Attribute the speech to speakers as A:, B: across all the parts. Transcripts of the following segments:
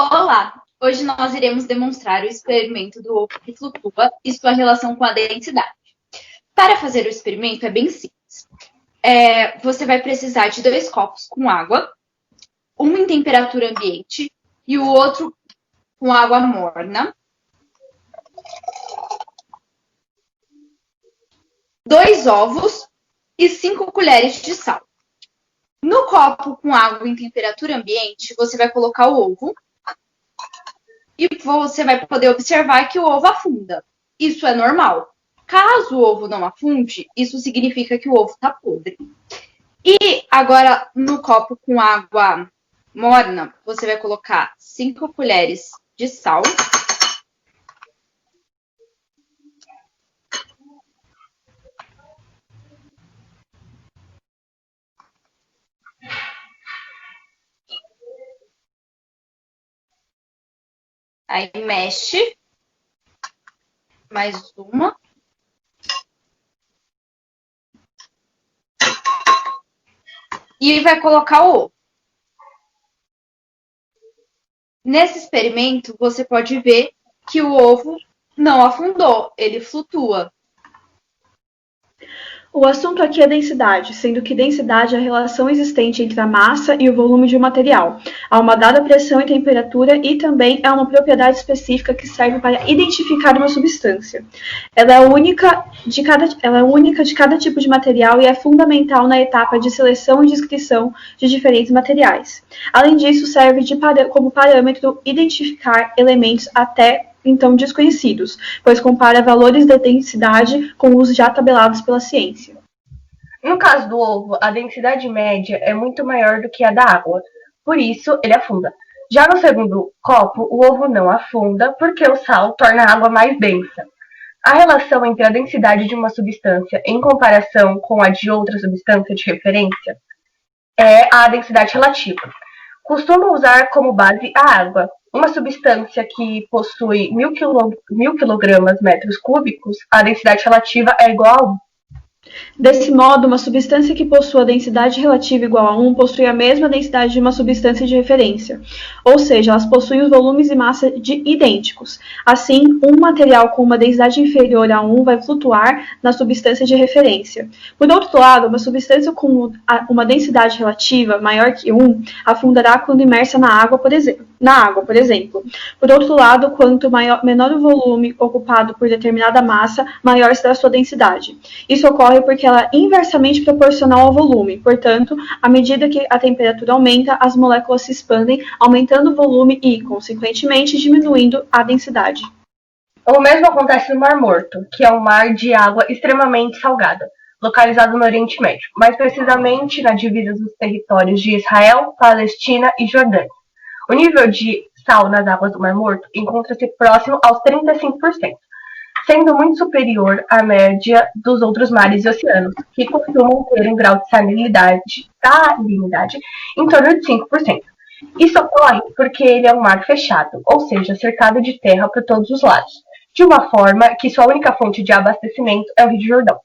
A: Olá! Hoje nós iremos demonstrar o experimento do ovo que flutua e sua relação com a densidade. Para fazer o experimento é bem simples. Você vai precisar de 2 copos com água, um em temperatura ambiente e o outro com água morna, 2 ovos e 5 colheres de sal. No copo com água em temperatura ambiente, você vai colocar o ovo e você vai poder observar que o ovo afunda. Isso é normal. Caso o ovo não afunde, isso significa que o ovo está podre. E agora, no copo com água morna, você vai colocar 5 colheres de sal. Aí mexe. Mais uma. E vai colocar o ovo. Nesse experimento, você pode ver que o ovo não afundou, ele flutua.
B: O assunto aqui é densidade, sendo que densidade é a relação existente entre a massa e o volume de um material, a uma dada pressão e temperatura, e também é uma propriedade específica que serve para identificar uma substância. Ela é única de cada tipo de material e é fundamental na etapa de seleção e descrição de diferentes materiais. Além disso, serve como parâmetro identificar elementos até então desconhecidos, pois compara valores de densidade com os já tabelados pela ciência.
C: No caso do ovo, a densidade média é muito maior do que a da água, por isso ele afunda. Já no segundo copo, o ovo não afunda porque o sal torna a água mais densa. A relação entre a densidade de uma substância em comparação com a de outra substância de referência é a densidade relativa. Costuma usar como base a água. Uma substância que possui 1000 kg metros cúbicos, a densidade relativa é igual a 1.
B: Desse modo, uma substância que possua densidade relativa igual a 1 possui a mesma densidade de uma substância de referência, ou seja, elas possuem os volumes e massa idênticos. Assim, um material com uma densidade inferior a 1 vai flutuar na substância de referência. Por outro lado, uma substância com uma densidade relativa maior que 1 afundará quando imersa na água, por exemplo. Por outro lado, quanto menor o volume ocupado por determinada massa, maior será a sua densidade. Isso ocorre porque ela é inversamente proporcional ao volume. Portanto, à medida que a temperatura aumenta, as moléculas se expandem, aumentando o volume e, consequentemente, diminuindo a densidade.
C: O mesmo acontece no Mar Morto, que é um mar de água extremamente salgada, localizado no Oriente Médio, mais precisamente na divisa dos territórios de Israel, Palestina e Jordânia. O nível de sal nas águas do Mar Morto encontra-se próximo aos 35%, sendo muito superior à média dos outros mares e oceanos, que costumam ter um grau de salinidade em torno de 5%. Isso ocorre porque ele é um mar fechado, ou seja, cercado de terra por todos os lados, de uma forma que sua única fonte de abastecimento é o Rio Jordão.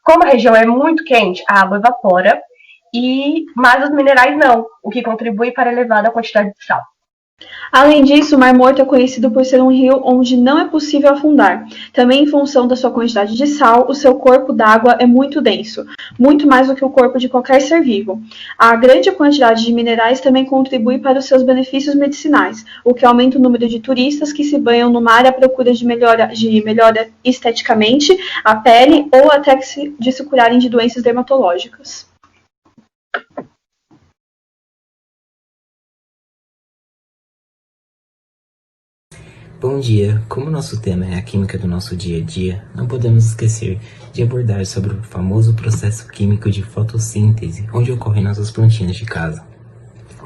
C: Como a região é muito quente, a água evapora, mas os minerais não, o que contribui para a elevada quantidade de sal.
B: Além disso, o Mar Morto é conhecido por ser um rio onde não é possível afundar. Também em função da sua quantidade de sal, o seu corpo d'água é muito denso, muito mais do que o corpo de qualquer ser vivo. A grande quantidade de minerais também contribui para os seus benefícios medicinais, o que aumenta o número de turistas que se banham no mar à procura de melhora esteticamente a pele ou até de se curarem de doenças dermatológicas.
D: Bom dia! Como nosso tema é a química do nosso dia a dia, não podemos esquecer de abordar sobre o famoso processo químico de fotossíntese, onde ocorrem nossas plantinhas de casa.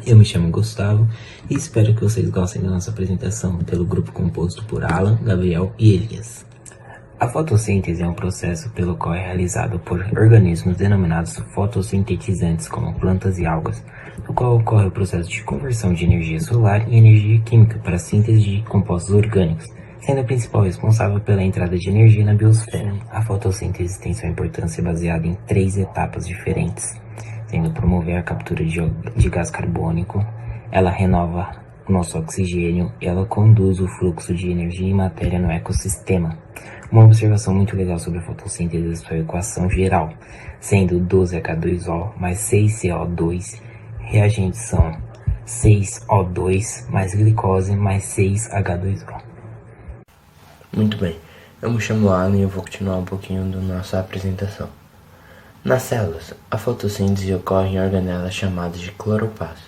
D: Eu me chamo Gustavo e espero que vocês gostem da nossa apresentação pelo grupo composto por Alan, Gabriel e Elias. A fotossíntese é um processo pelo qual é realizado por organismos denominados fotossintetizantes, como plantas e algas, no qual ocorre o processo de conversão de energia solar em energia química para a síntese de compostos orgânicos, sendo a principal responsável pela entrada de energia na biosfera. A fotossíntese tem sua importância baseada em 3 etapas diferentes, sendo promover a captura de gás carbônico, ela renova o nosso oxigênio, e ela conduz o fluxo de energia e matéria no ecossistema. Uma observação muito legal sobre a fotossíntese foi a equação geral, sendo 12H2O mais 6CO2, reagentes são 6O2 mais glicose mais 6H2O.
E: Muito bem, eu me chamo Alan e eu vou continuar um pouquinho da nossa apresentação. Nas células, a fotossíntese ocorre em organelas chamadas de cloroplastos,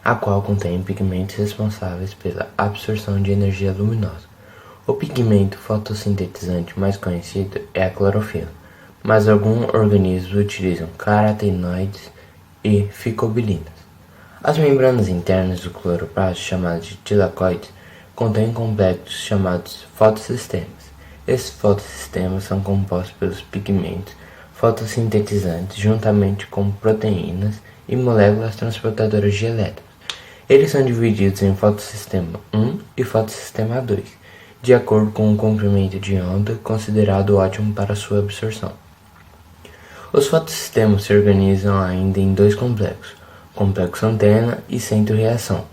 E: a qual contém pigmentos responsáveis pela absorção de energia luminosa. O pigmento fotossintetizante mais conhecido é a clorofila, mas alguns organismos utilizam carotenoides e ficobilinas. As membranas internas do cloroplasto, chamadas de tilacoides, contêm complexos chamados fotossistemas. Esses fotossistemas são compostos pelos pigmentos fotossintetizantes juntamente com proteínas e moléculas transportadoras de elétrons. Eles são divididos em fotossistema 1 e fotossistema 2, de acordo com o comprimento de onda considerado ótimo para sua absorção. Os fotossistemas se organizam ainda em dois complexos, complexo antena e centro reação.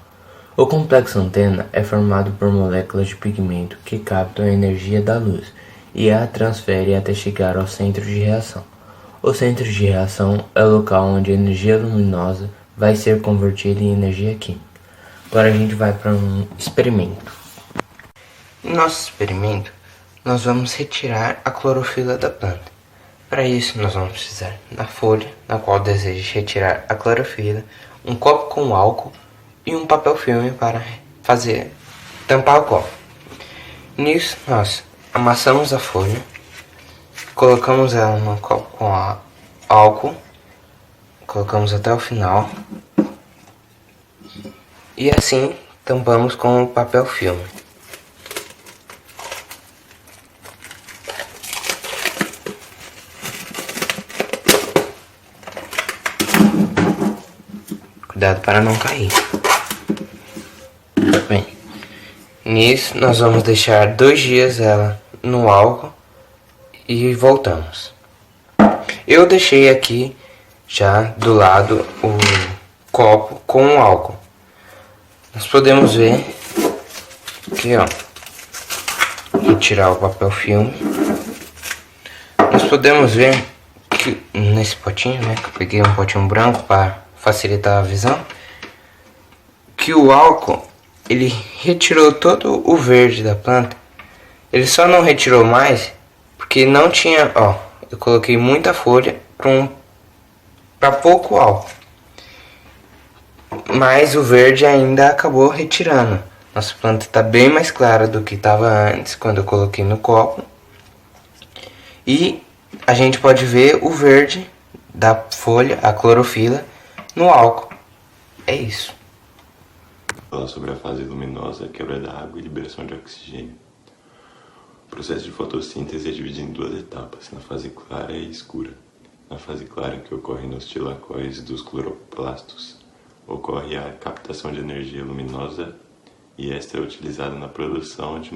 E: O complexo antena é formado por moléculas de pigmento que captam a energia da luz e a transferem até chegar ao centro de reação. O centro de reação é o local onde a energia luminosa vai ser convertida em energia química. Agora a gente vai para um experimento. No nosso experimento, nós vamos retirar a clorofila da planta. Para isso, nós vamos precisar da folha, na qual deseja retirar a clorofila, um copo com álcool e um papel filme para tampar o copo. Nisso, nós amassamos a folha, colocamos ela no copo com álcool, colocamos até o final e assim tampamos com o papel filme. Cuidado para não cair. Bem, nisso nós vamos deixar 2 dias ela no álcool e voltamos. Eu deixei aqui já do lado o copo com o álcool. Nós podemos ver aqui, ó, retirar o papel filme. Nós podemos ver que nesse potinho, né, que eu peguei um potinho branco para facilitar a visão, que o álcool ele retirou todo o verde da planta. Ele só não retirou mais porque não tinha, ó, eu coloquei muita folha para pouco álcool, mas o verde ainda acabou retirando. Nossa planta está bem mais clara do que estava antes quando eu coloquei no copo, e a gente pode ver o verde da folha, a clorofila, no álcool. É isso.
F: Fala sobre a fase luminosa, quebra da água e liberação de oxigênio. O processo de fotossíntese é dividido em 2 etapas, na fase clara e escura. Na fase clara, que ocorre nos tilacoides dos cloroplastos, ocorre a captação de energia luminosa e esta é utilizada na produção de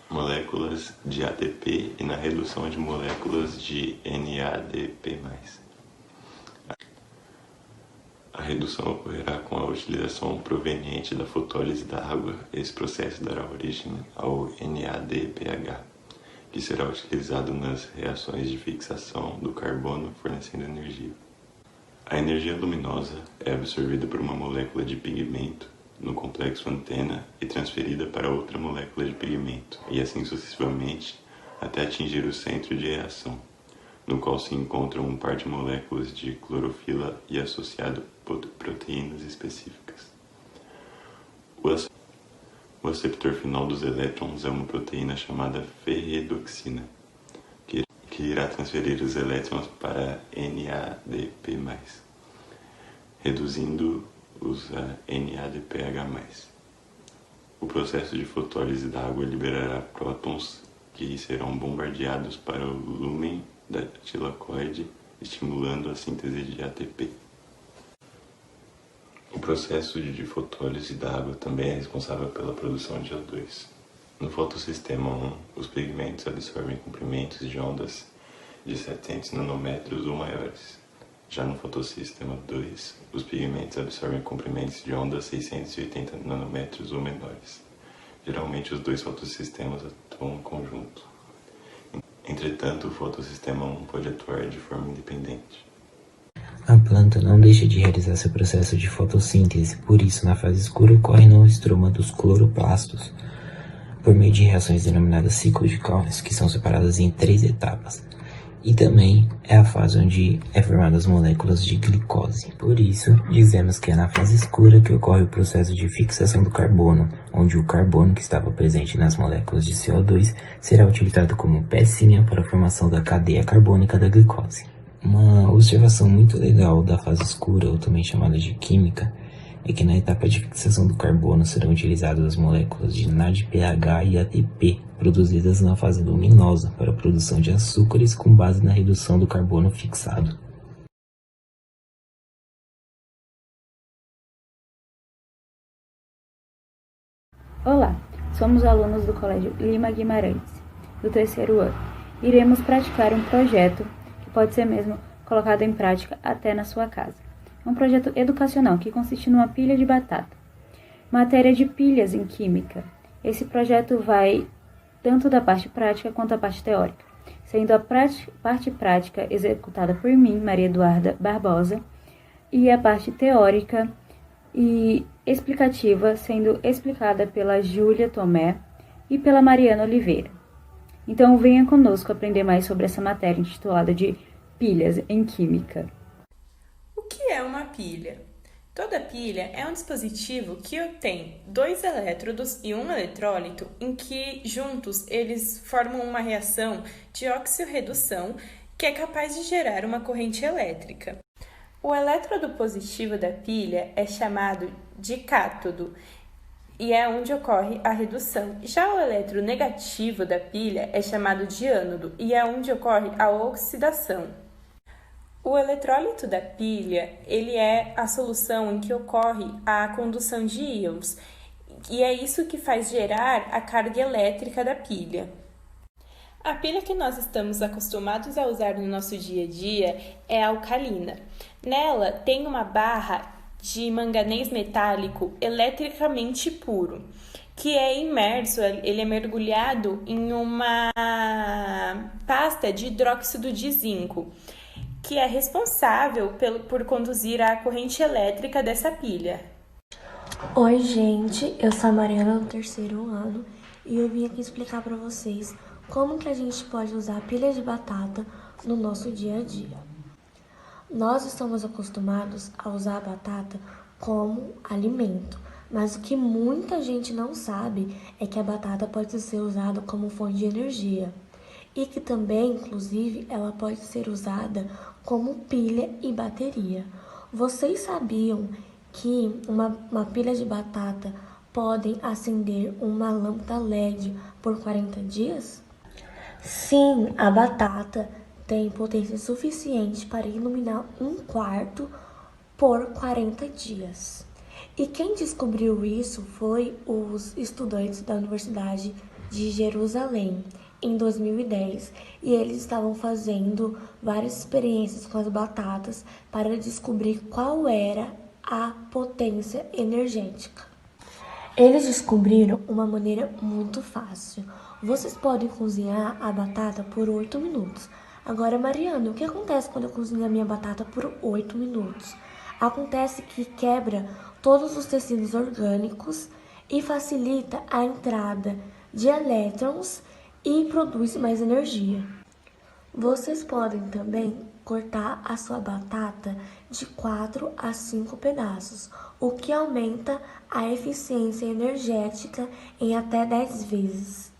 F: moléculas de ATP e na redução de moléculas de NADP+. A redução ocorrerá com a utilização proveniente da fotólise da água. Esse processo dará origem ao NADPH, que será utilizado nas reações de fixação do carbono, fornecendo energia. A energia luminosa é absorvida por uma molécula de pigmento no complexo antena e transferida para outra molécula de pigmento, e assim sucessivamente até atingir o centro de reação, no qual se encontram um par de moléculas de clorofila e associado proteínas específicas. O aceptor final dos elétrons é uma proteína chamada ferredoxina, que irá transferir os elétrons para NADP+, reduzindo os NADPH+. O processo de fotólise da água liberará prótons que serão bombardeados para o lúmen da tilacoide, estimulando a síntese de ATP. O processo de fotólise da água também é responsável pela produção de O2. No fotossistema 1, os pigmentos absorvem comprimentos de ondas de 700 nanômetros ou maiores. Já no fotossistema 2, os pigmentos absorvem comprimentos de onda 680 nanômetros ou menores. Geralmente os dois fotossistemas atuam em conjunto. Entretanto, o fotossistema 1 pode atuar de forma independente.
D: A planta não deixa de realizar seu processo de fotossíntese, por isso, na fase escura ocorre no estroma dos cloroplastos, por meio de reações denominadas ciclos de Calvin, que são separadas em 3 etapas. E também é a fase onde é formada as moléculas de glicose. Por isso, dizemos que é na fase escura que ocorre o processo de fixação do carbono, onde o carbono que estava presente nas moléculas de CO2 será utilizado como pecinha para a formação da cadeia carbônica da glicose. Uma observação muito legal da fase escura, ou também chamada de química, é que na etapa de fixação do carbono serão utilizadas as moléculas de NADPH e ATP, produzidas na fase luminosa para a produção de açúcares com base na redução do carbono fixado.
G: Olá, somos alunos do Colégio Lima Guimarães, do 3º ano. Iremos praticar um projeto que pode ser mesmo colocado em prática até na sua casa. É um projeto educacional que consiste numa pilha de batata. Matéria de pilhas em química. Esse projeto vai tanto da parte prática quanto da parte teórica, sendo a parte prática executada por mim, Maria Eduarda Barbosa, e a parte teórica e explicativa sendo explicada pela Júlia Tomé e pela Mariana Oliveira. Então venha conosco aprender mais sobre essa matéria intitulada de pilhas em química.
H: O que é uma pilha? Toda pilha é um dispositivo que tem 2 elétrodos e um eletrólito em que juntos eles formam uma reação de oxirredução que é capaz de gerar uma corrente elétrica. O elétrodo positivo da pilha é chamado de cátodo e é onde ocorre a redução. Já o elétrodo negativo da pilha é chamado de ânodo e é onde ocorre a oxidação. O eletrólito da pilha, ele é a solução em que ocorre a condução de íons, e é isso que faz gerar a carga elétrica da pilha. A pilha que nós estamos acostumados a usar no nosso dia a dia é alcalina. Nela tem uma barra de manganês metálico eletricamente puro, que é imerso, ele é mergulhado em uma pasta de hidróxido de zinco, que é responsável por conduzir a corrente elétrica dessa pilha.
I: Oi, gente, eu sou a Mariana do 3º ano e eu vim aqui explicar para vocês como que a gente pode usar pilha de batata no nosso dia a dia. Nós estamos acostumados a usar a batata como alimento, mas o que muita gente não sabe é que a batata pode ser usada como fonte de energia. E que também, inclusive, ela pode ser usada como pilha e bateria. Vocês sabiam que uma pilha de batata podem acender uma lâmpada LED por 40 dias? Sim, a batata tem potência suficiente para iluminar um quarto por 40 dias. E quem descobriu isso foi os estudantes da Universidade de Jerusalém, em 2010, e eles estavam fazendo várias experiências com as batatas para descobrir qual era a potência energética. Eles descobriram uma maneira muito fácil. Vocês podem cozinhar a batata por 8 minutos. Agora, Mariana, o que acontece quando eu cozinho a minha batata por 8 minutos? Acontece que quebra todos os tecidos orgânicos e facilita a entrada de elétrons e produz mais energia. Vocês podem também cortar a sua batata de 4 a 5 pedaços, o que aumenta a eficiência energética em até 10 vezes.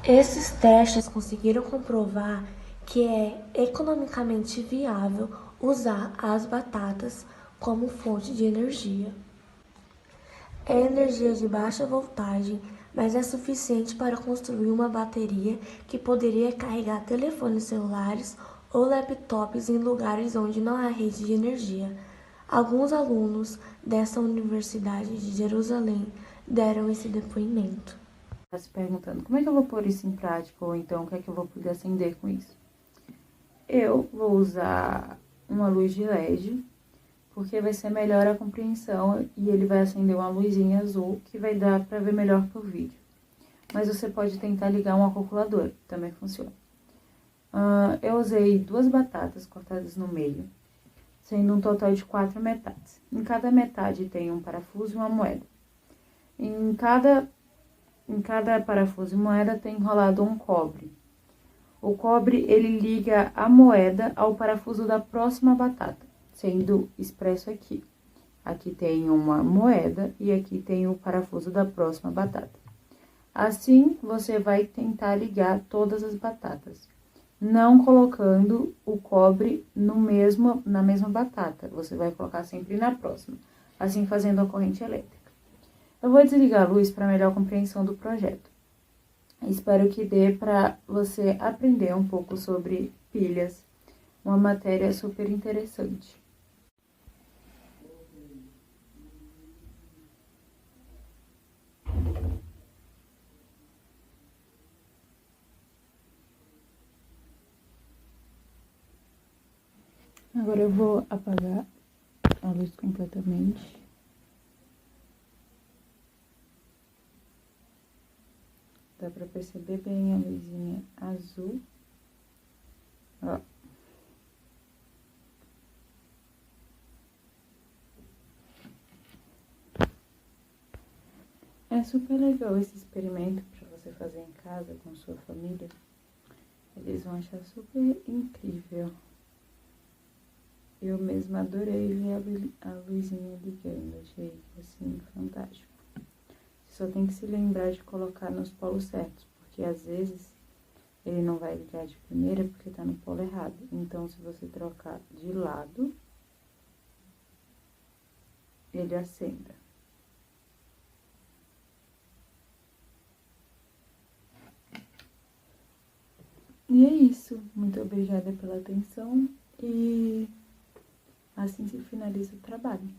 I: Esses testes conseguiram comprovar que é economicamente viável usar as batatas como fonte de energia. É energia de baixa voltagem, mas é suficiente para construir uma bateria que poderia carregar telefones celulares ou laptops em lugares onde não há rede de energia. Alguns alunos dessa Universidade de Jerusalém deram esse depoimento.
G: Está se perguntando, como é que eu vou pôr isso em prática? Ou então, o que é que eu vou poder acender com isso? Eu vou usar uma luz de LED, porque vai ser melhor a compreensão e ele vai acender uma luzinha azul que vai dar para ver melhor por vídeo. Mas você pode tentar ligar uma calculadora, também funciona. Eu usei 2 batatas cortadas no meio, sendo um total de 4 metades. Em cada metade tem um parafuso e uma moeda. Em cada parafuso e moeda tem enrolado um cobre. O cobre, ele liga a moeda ao parafuso da próxima batata, sendo expresso aqui. Aqui tem uma moeda e aqui tem o parafuso da próxima batata. Assim, você vai tentar ligar todas as batatas, não colocando o cobre na mesma batata. Você vai colocar sempre na próxima, assim fazendo a corrente elétrica. Eu vou desligar a luz para melhor compreensão do projeto. Espero que dê para você aprender um pouco sobre pilhas, uma matéria super interessante. Agora eu vou apagar a luz completamente. Dá pra perceber bem a luzinha azul. Ó. É super legal esse experimento pra você fazer em casa com sua família. Eles vão achar super incrível. Eu mesma adorei ver a luzinha ligando, achei assim fantástico. Você só tem que se lembrar de colocar nos polos certos, porque às vezes ele não vai ligar de primeira porque tá no polo errado. Então, se você trocar de lado, ele acenda. E é isso. Muito obrigada pela atenção e assim se finaliza o trabalho.